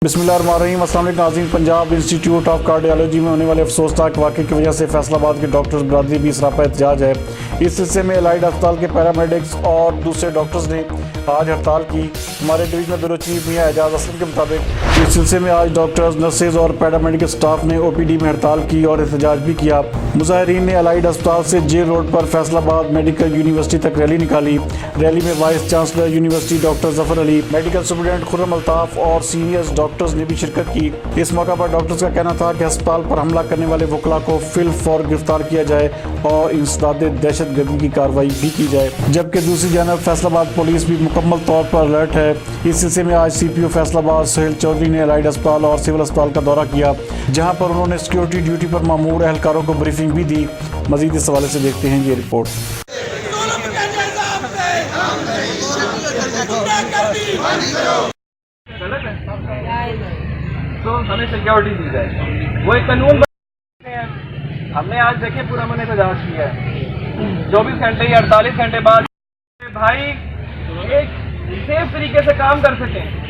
बिस्मिल्लाहिर्रहमानिर्रहीम। अस्सलाम वालेकुम नाज़रीन। पंजाब इंस्टीट्यूट ऑफ कार्डियोलॉजी में होने वाले अफसोसनाक वाक़े की वजह से फैसलाबाद के डॉक्टर्स बरादरी भी सरापा एहतजाज है। इस सिलसिले में एलाइड अस्पताल के पैरामेडिक्स और दूसरे डॉक्टर्स ने आज हड़ताल की। हमारे डिवीजनल ब्यूरो चीफ मियां एजाज असलम के मुताबिक इस सिलसिले में आज डॉक्टर्स, नर्सेज और पैरामेडिकल स्टाफ ने OPD में हड़ताल की और एहतजाज भी किया। मुजाहिरीन ने एलाइड अस्पताल से जेल रोड पर फैसलाबाद मेडिकल यूनिवर्सिटी तक रैली निकाली। रैली में vice chancellor university doctor Zafar Ali, medical superintendent Khurram Altaf और सीनियर्स डॉक्टर्स ने भी शिरकत की। इस मौका पर डॉक्टर्स का कहना था कि अस्पताल पर हमला करने वाले वकला को फिल फौर गिरफ्तार किया जाए और इंसदाद दहशत गर्दी की कार्रवाई भी की जाए। जबकि दूसरी जानब फैसलाबाद पुलिस भी मुकम्मल तौर पर अलर्ट है। इस सिलसिले में आज CPO फैसलाबाद सुहेल चौधरी ने एलाइड अस्पताल और सिविल अस्पताल का दौरा किया, जहां पर उन्होंने सिक्योरिटी ड्यूटी पर मामूर एहलकारों को ब्रीफिंग भी दी। मजीद इस हवाले से देखते हैं ये रिपोर्ट। तो हमें सिक्योरिटी दी जाए, वो एक कानून है। हमने आज देखिए पूरा मैंने एहतजाज किया है। 24 घंटे या 48 घंटे बाद भाई एक सेफ तरीके से काम कर सकें,